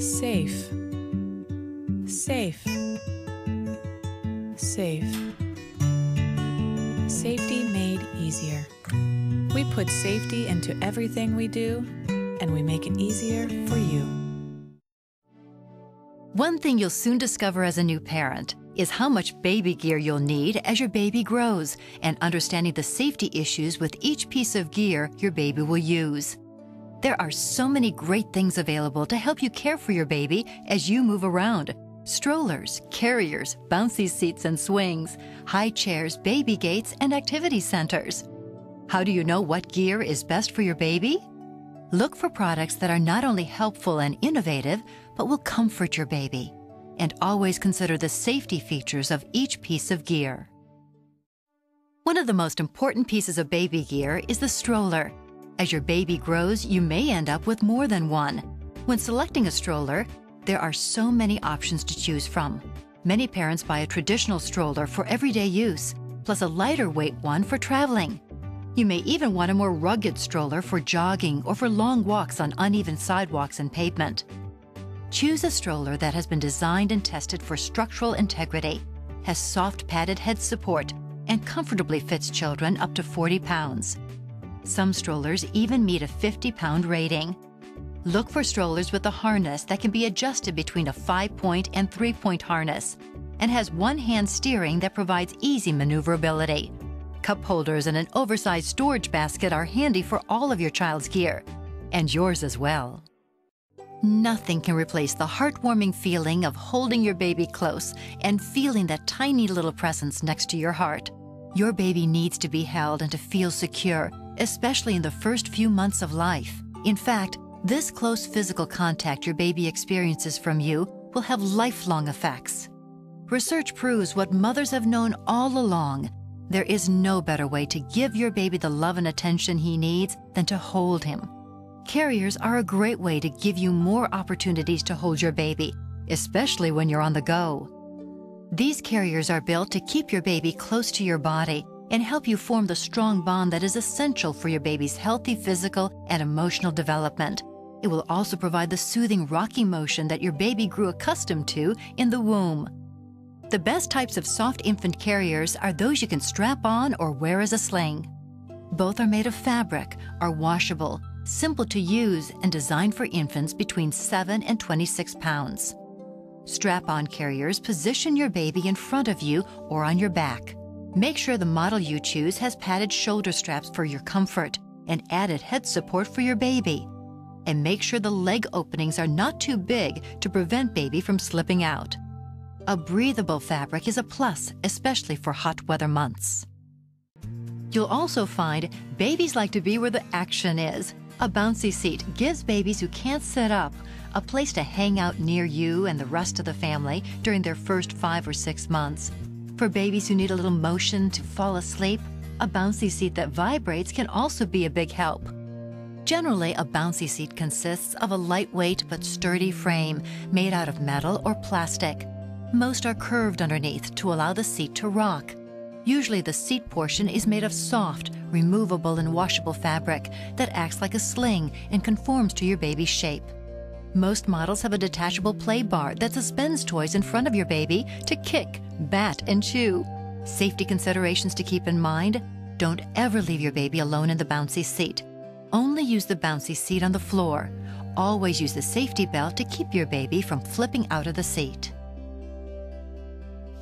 Safe, safe, safe. Safety made easier. We put safety into everything we do, and we make it easier for you. One thing you'll soon discover as a new parent is how much baby gear you'll need as your baby grows, and understanding the safety issues with each piece of gear your baby will use. There are so many great things available to help you care for your baby as you move around. Strollers, carriers, bouncy seats and swings, high chairs, baby gates, and activity centers. How do you know what gear is best for your baby? Look for products that are not only helpful and innovative, but will comfort your baby. And always consider the safety features of each piece of gear. One of the most important pieces of baby gear is the stroller. As your baby grows, you may end up with more than one. When selecting a stroller, there are so many options to choose from. Many parents buy a traditional stroller for everyday use, plus a lighter weight one for traveling. You may even want a more rugged stroller for jogging or for long walks on uneven sidewalks and pavement. Choose a stroller that has been designed and tested for structural integrity, has soft padded head support, and comfortably fits children up to 40 pounds. Some strollers even meet a 50-pound rating. Look for strollers with a harness that can be adjusted between a 5-point and 3-point harness and has one-hand steering that provides easy maneuverability. Cup holders and an oversized storage basket are handy for all of your child's gear, and yours as well. Nothing can replace the heartwarming feeling of holding your baby close and feeling that tiny little presence next to your heart. Your baby needs to be held and to feel secure, especially in the first few months of life. In fact, this close physical contact your baby experiences from you will have lifelong effects. Research proves what mothers have known all along. There is no better way to give your baby the love and attention he needs than to hold him. Carriers are a great way to give you more opportunities to hold your baby, especially when you're on the go. These carriers are built to keep your baby close to your body and help you form the strong bond that is essential for your baby's healthy physical and emotional development. It will also provide the soothing rocking motion that your baby grew accustomed to in the womb. The best types of soft infant carriers are those you can strap on or wear as a sling. Both are made of fabric, are washable, simple to use, and designed for infants between 7 and 26 pounds. Strap-on carriers position your baby in front of you or on your back. Make sure the model you choose has padded shoulder straps for your comfort and added head support for your baby. And make sure the leg openings are not too big to prevent baby from slipping out. A breathable fabric is a plus, especially for hot weather months. You'll also find babies like to be where the action is. A bouncy seat gives babies who can't sit up a place to hang out near you and the rest of the family during their first 5 or 6 months. For babies who need a little motion to fall asleep, a bouncy seat that vibrates can also be a big help. Generally, a bouncy seat consists of a lightweight but sturdy frame made out of metal or plastic. Most are curved underneath to allow the seat to rock. Usually the seat portion is made of soft, removable and washable fabric that acts like a sling and conforms to your baby's shape. Most models have a detachable play bar that suspends toys in front of your baby to kick, bat, and chew. Safety considerations to keep in mind: don't ever leave your baby alone in the bouncy seat. Only use the bouncy seat on the floor. Always use the safety belt to keep your baby from flipping out of the seat.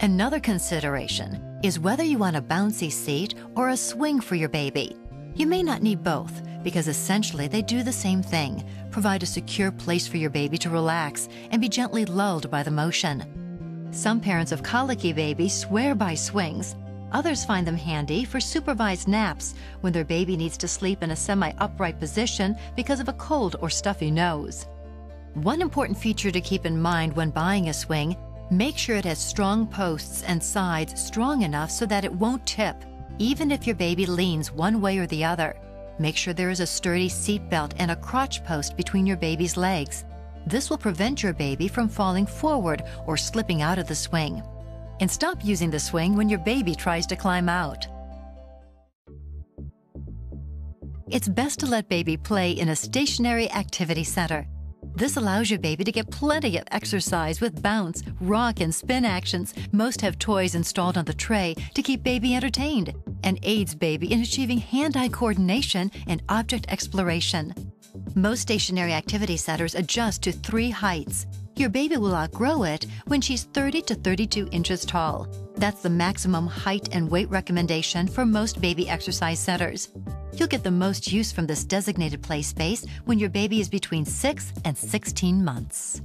Another consideration is whether you want a bouncy seat or a swing for your baby. You may not need both, because essentially they do the same thing: provide a secure place for your baby to relax and be gently lulled by the motion. Some parents of colicky babies swear by swings. Others find them handy for supervised naps when their baby needs to sleep in a semi-upright position because of a cold or stuffy nose. One important feature to keep in mind when buying a swing: make sure it has strong posts and sides strong enough so that it won't tip, even if your baby leans one way or the other. Make sure there is a sturdy seat belt and a crotch post between your baby's legs. This will prevent your baby from falling forward or slipping out of the swing. And stop using the swing when your baby tries to climb out. It's best to let baby play in a stationary activity center. This allows your baby to get plenty of exercise with bounce, rock, and spin actions. Most have toys installed on the tray to keep baby entertained and aids baby in achieving hand-eye coordination and object exploration. Most stationary activity centers adjust to 3 heights. Your baby will outgrow it when she's 30 to 32 inches tall. That's the maximum height and weight recommendation for most baby exercise centers. You'll get the most use from this designated play space when your baby is between 6 and 16 months.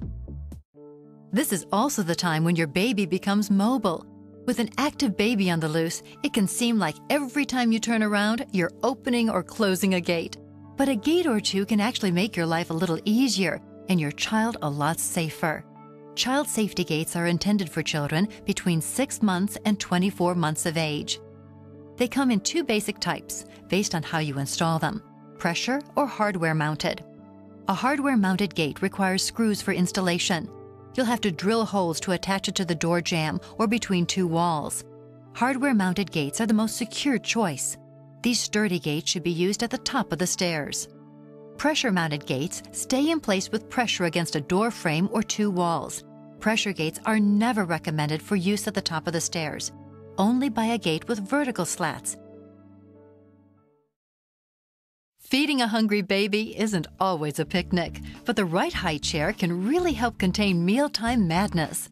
This is also the time when your baby becomes mobile. With an active baby on the loose, it can seem like every time you turn around, you're opening or closing a gate. But a gate or two can actually make your life a little easier and your child a lot safer. Child safety gates are intended for children between 6 months and 24 months of age. They come in 2 basic types based on how you install them: pressure or hardware mounted. A hardware mounted gate requires screws for installation. You'll have to drill holes to attach it to the door jamb or between 2 walls. Hardware mounted gates are the most secure choice. These sturdy gates should be used at the top of the stairs. Pressure-mounted gates stay in place with pressure against a door frame or 2 walls. Pressure gates are never recommended for use at the top of the stairs. Only buy a gate with vertical slats. Feeding a hungry baby isn't always a picnic, but the right high chair can really help contain mealtime madness.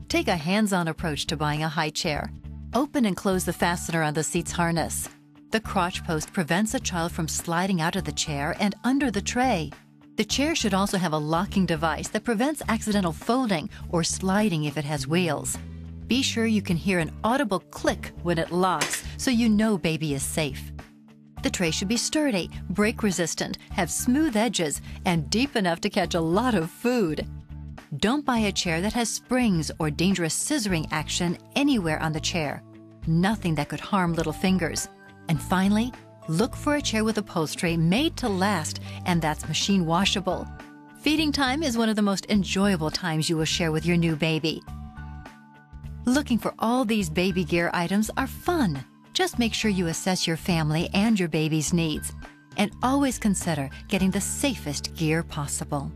Take a hands-on approach to buying a high chair. Open and close the fastener on the seat's harness. The crotch post prevents a child from sliding out of the chair and under the tray. The chair should also have a locking device that prevents accidental folding or sliding if it has wheels. Be sure you can hear an audible click when it locks so you know baby is safe. The tray should be sturdy, break-resistant, have smooth edges, and deep enough to catch a lot of food. Don't buy a chair that has springs or dangerous scissoring action anywhere on the chair. Nothing that could harm little fingers. And finally, look for a chair with upholstery made to last and that's machine washable. Feeding time is one of the most enjoyable times you will share with your new baby. Looking for all these baby gear items are fun. Just make sure you assess your family and your baby's needs. And always consider getting the safest gear possible.